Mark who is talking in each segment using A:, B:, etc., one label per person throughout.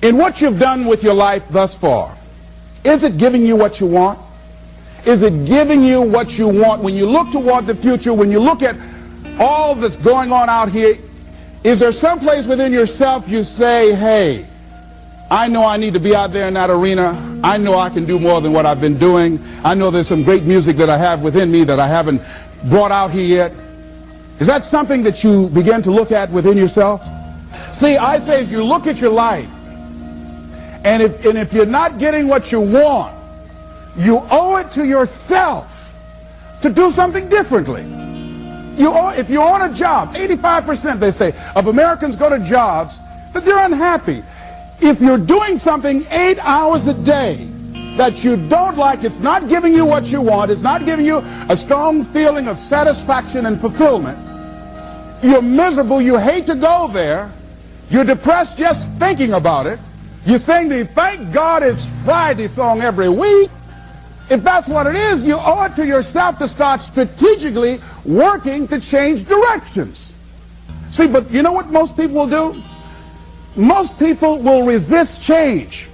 A: In what you've done with your life thus far, is it giving you what you want? Is it giving you what you want? When you look toward the future, when you look at all that's going on out here, is there some place within yourself you say, hey, I know I need to be out there in that arena. I know I can do more than what I've been doing. I know there's some great music that I have within me that I haven't brought out here yet. Is that something that you begin to look at within yourself? See, I say if you look at your life, and if you're not getting what you want, you owe it to yourself to do something differently. If you're on a job, 85% they say of Americans go to jobs that they're unhappy. If you're doing something 8 hours a day that you don't like, it's not giving you what you want, it's not giving you a strong feeling of satisfaction and fulfillment, you're miserable, you hate to go there, you're depressed just thinking about it, you sing the "Thank God It's Friday" song every week. If that's what it is, you owe it to yourself to start strategically working to change directions. See, but you know what most people will do? Most people will resist change.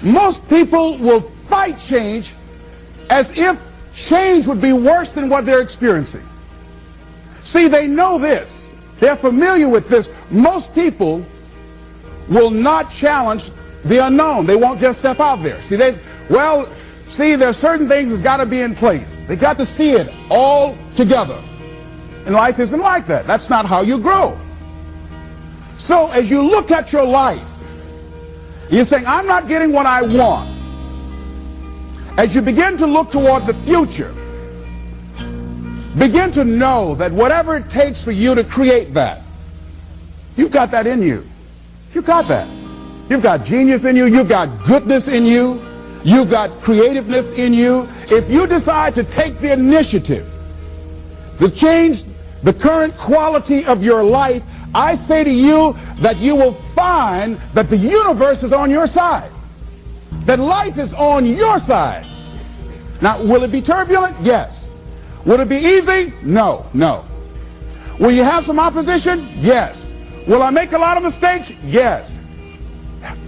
A: Most people will fight change as if change would be worse than what they're experiencing. See, they know this. They're familiar with this. Most people will not challenge the unknown. They won't just step out there. See, there's certain things that's got to be in place. They got to see it all together. And life isn't like that. That's not how you grow. So as you look at your life, you're saying, I'm not getting what I want. As you begin to look toward the future, begin to know that whatever it takes for you to create that, you've got that in you. You've got that. You've got genius in you. You've got goodness in you. You've got creativeness in you. If you decide to take the initiative to change the current quality of your life, I say to you that you will find that the universe is on your side, that life is on your side. Now, will it be turbulent? Yes. Will it be easy? No, no. Will you have some opposition? Yes. Will I make a lot of mistakes? Yes.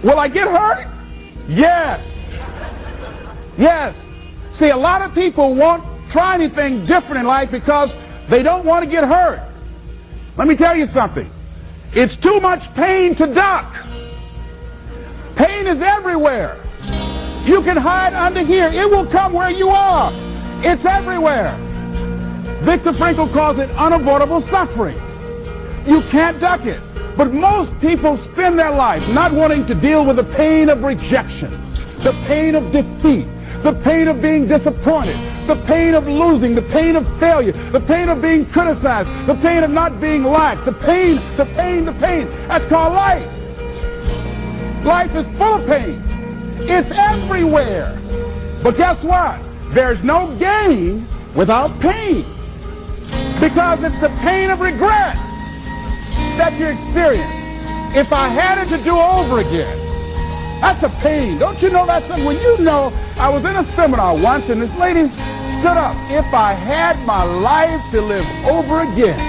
A: Will I get hurt? Yes. Yes. See, a lot of people won't try anything different in life because they don't want to get hurt. Let me tell you something. It's too much pain to duck. Pain is everywhere. You can hide under here. It will come where you are. It's everywhere. Viktor Frankl calls it unavoidable suffering. You can't duck it. But most people spend their life not wanting to deal with the pain of rejection, the pain of defeat, the pain of being disappointed, the pain of losing, the pain of failure, the pain of being criticized, the pain of not being liked, the pain. That's called life. Life is full of pain. It's everywhere. But guess what? There's no gain without pain, because it's the pain of regret that you experience. If I had it to do over again, that's a pain. Don't you know that's something? When you know, I was in a seminar once and this lady stood up. If I had my life to live over again,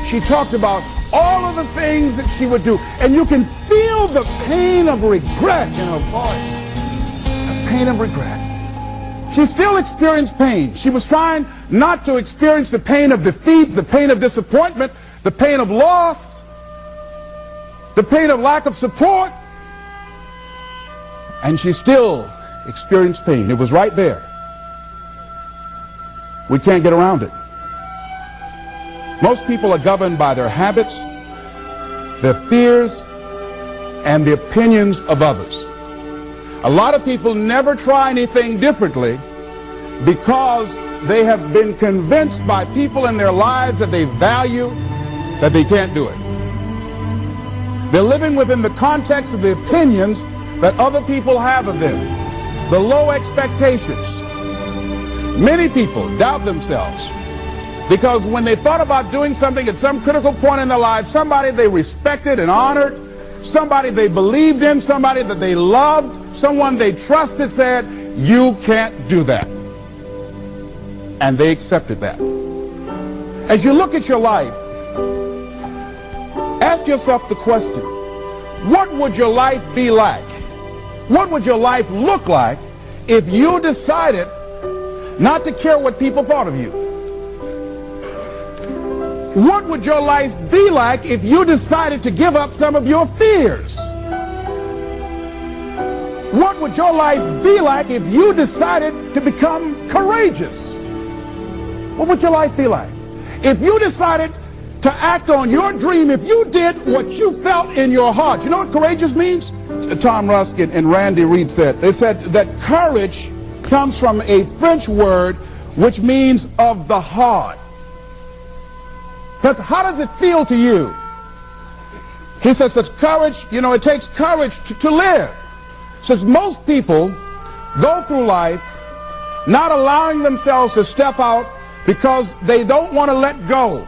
A: she talked about all of the things that she would do. And you can feel the pain of regret in her voice. The pain of regret. She still experienced pain. She was trying not to experience the pain of defeat, the pain of disappointment, the pain of loss, the pain of lack of support. And she still experienced pain. It was right there. We can't get around it. Most people are governed by their habits, their fears, and the opinions of others. A lot of people never try anything differently because they have been convinced by people in their lives that they value that they can't do it. They're living within the context of the opinions that other people have of them, the low expectations. Many people doubt themselves because when they thought about doing something at some critical point in their lives, somebody they respected and honored, somebody they believed in, somebody that they loved, someone they trusted said, you can't do that. And they accepted that. As you look at your life, ask yourself the question, what would your life be like? What would your life look like if you decided not to care what people thought of you? What would your life be like if you decided to give up some of your fears? What would your life be like if you decided to become courageous? What would your life be like? If you decided to act on your dream, if you did what you felt in your heart. You know what courageous means? Tom Rusk and Randy Reed said. They said that courage comes from a French word which means of the heart. But how does it feel to you? He says it's courage, you know, it takes courage to live. Says most people go through life not allowing themselves to step out because they don't want to let go.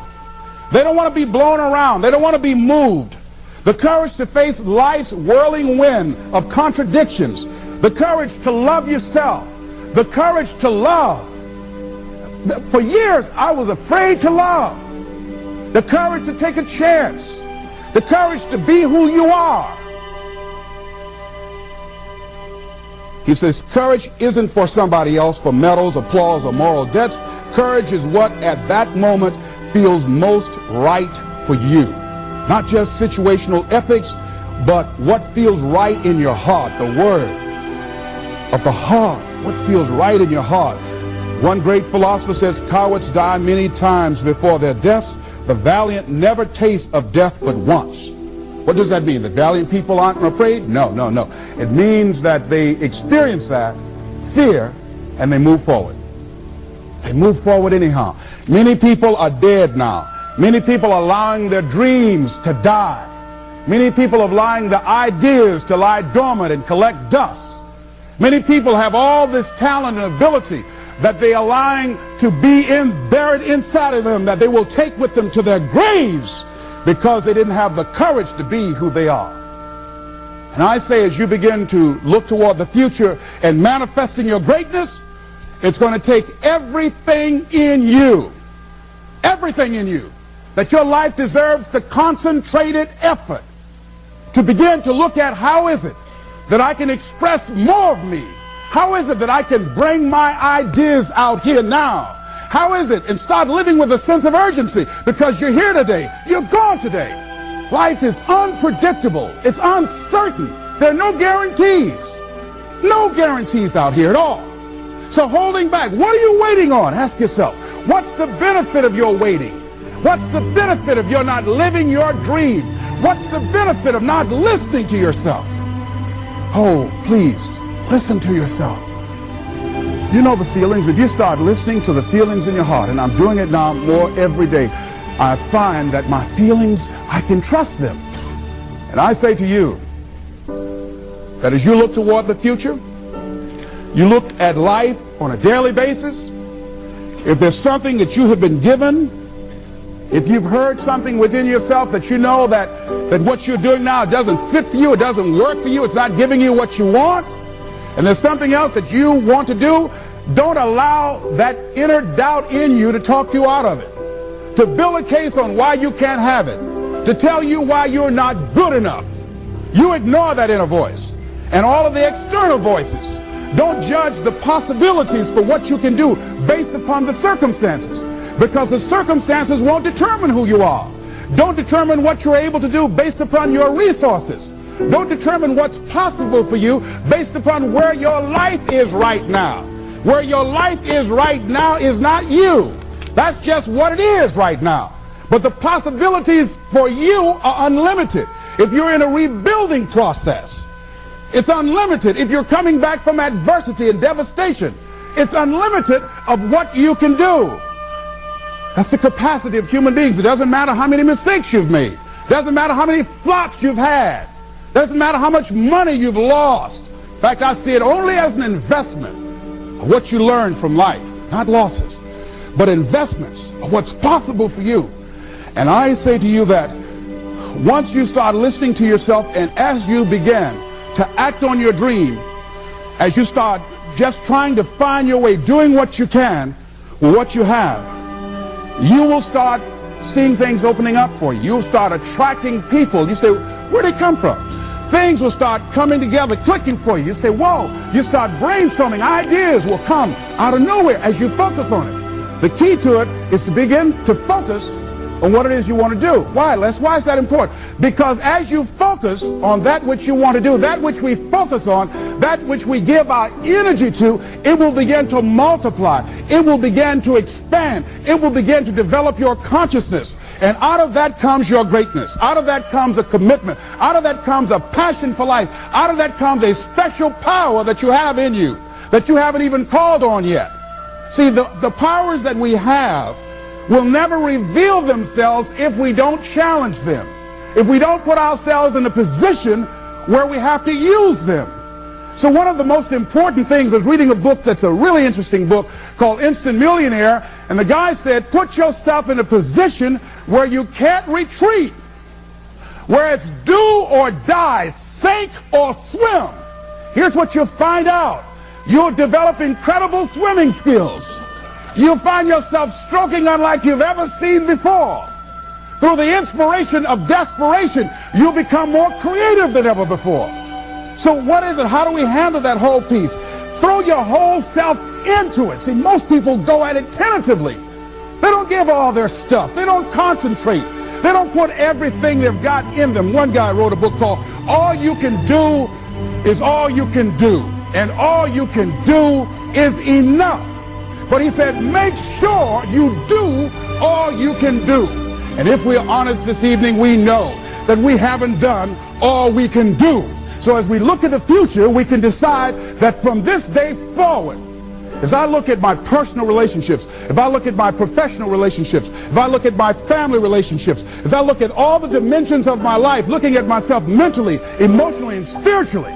A: They don't want to be blown around. They don't want to be moved. The courage to face life's whirling wind of contradictions. The courage to love yourself. The courage to love. For years, I was afraid to love. The courage to take a chance. The courage to be who you are. He says courage isn't for somebody else, for medals, applause, or moral debts. Courage is what at that moment feels most right for you. Not just situational ethics, but what feels right in your heart, the word of the heart, what feels right in your heart. One great philosopher says, cowards die many times before their deaths. The valiant never taste of death but once. What does that mean? The valiant people aren't afraid? No, no, no. It means that they experience that fear and they move forward. They move forward anyhow. Many people are dead now. Many people are allowing their dreams to die. Many people are allowing the ideas to lie dormant and collect dust. Many people have all this talent and ability that they are allowing to be buried inside of them, that they will take with them to their graves because they didn't have the courage to be who they are. And I say, as you begin to look toward the future and manifesting your greatness, it's going to take everything in you, that your life deserves the concentrated effort to begin to look at how is it that I can express more of me? How is it that I can bring my ideas out here now? How is it? And start living with a sense of urgency, because you're here today, you're gone today. Life is unpredictable. It's uncertain. There are no guarantees. No guarantees out here at all. So holding back, what are you waiting on? Ask yourself, what's the benefit of your waiting? What's the benefit of your not living your dream? What's the benefit of not listening to yourself? Oh, please, listen to yourself. You know the feelings. If you start listening to the feelings in your heart, and I'm doing it now more every day, I find that my feelings, I can trust them. And I say to you that as you look toward the future, you look at life on a daily basis, if there's something that you have been given, if you've heard something within yourself that you know that what you're doing now doesn't fit for you, it doesn't work for you, it's not giving you what you want, and there's something else that you want to do, don't allow that inner doubt in you to talk you out of it, to build a case on why you can't have it, to tell you why you're not good enough. You ignore that inner voice and all of the external voices. Don't judge the possibilities for what you can do based upon the circumstances, because the circumstances won't determine who you are. Don't determine what you're able to do based upon your resources. Don't determine what's possible for you based upon where your life is right now. Where your life is right now is not you. That's just what it is right now. But the possibilities for you are unlimited. If you're in a rebuilding process, it's unlimited. If you're coming back from adversity and devastation, it's unlimited of what you can do. That's the capacity of human beings. It doesn't matter how many mistakes you've made. It doesn't matter how many flops you've had. It doesn't matter how much money you've lost. In fact, I see it only as an investment of what you learn from life. Not losses, but investments of what's possible for you. And I say to you that once you start listening to yourself, and as you begin to act on your dream, as you start just trying to find your way, doing what you can with what you have, you will start seeing things opening up for you. You'll start attracting people. You say, where'd they come from? things will start coming together, clicking for you. You say, whoa, you start brainstorming. Ideas will come out of nowhere as you focus on it. The key to it is to begin to focus on what it is you want to do. Why, Les? Why is that important? Because as you focus on that which you want to do, that which we focus on, that which we give our energy to, it will begin to multiply. It will begin to expand. It will begin to develop your consciousness. And out of that comes your greatness. Out of that comes a commitment. Out of that comes a passion for life. Out of that comes a special power that you have in you that you haven't even called on yet. See, the powers that we have will never reveal themselves if we don't challenge them, if we don't put ourselves in a position where we have to use them. So one of the most important things is reading a book that's a really interesting book called Instant Millionaire, and the guy said, put yourself in a position where you can't retreat, where it's do or die, sink or swim. Here's what you'll find out. You'll develop incredible swimming skills. You'll find yourself stroking unlike you've ever seen before. Through the inspiration of desperation, you'll become more creative than ever before. So what is it? How do we handle that whole piece? Throw your whole self into it. See, most people go at it tentatively. They don't give all their stuff. They don't concentrate. They don't put everything they've got in them. One guy wrote a book called All You Can Do Is All You Can Do. And all you can do is enough. But he said, make sure you do all you can do. And if we're honest this evening, we know that we haven't done all we can do. So as we look at the future, we can decide that from this day forward, as I look at my personal relationships, if I look at my professional relationships, if I look at my family relationships, as I look at all the dimensions of my life, looking at myself mentally, emotionally, and spiritually,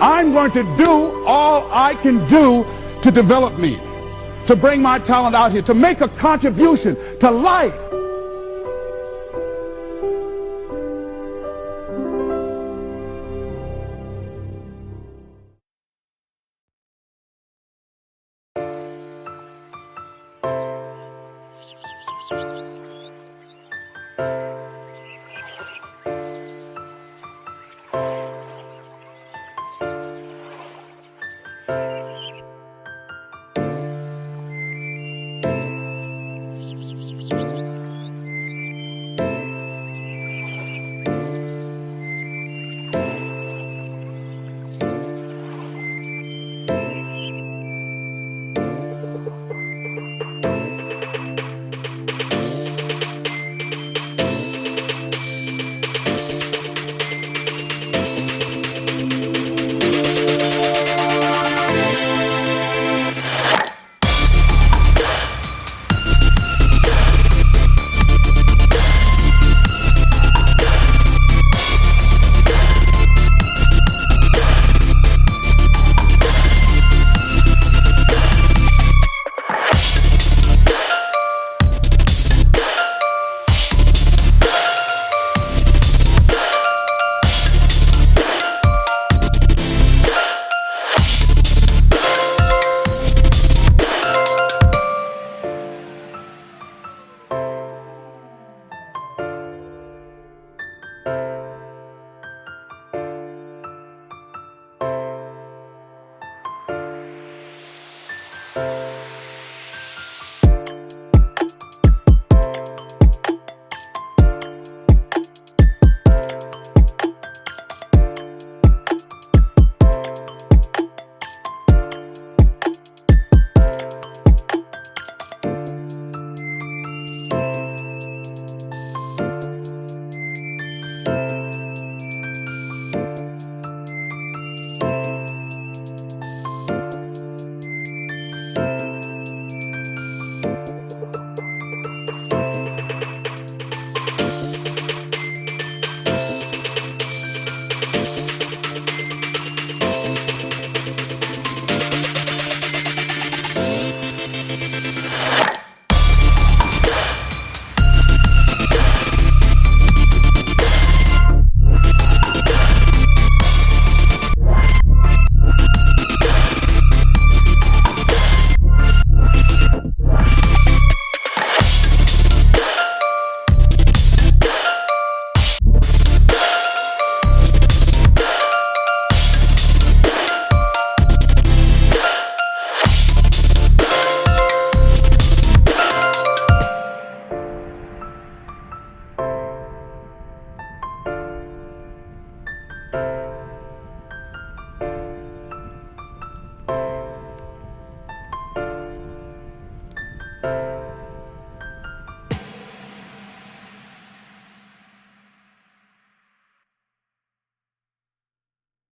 A: I'm going to do all I can do to develop me, to bring my talent out here, to make a contribution to life.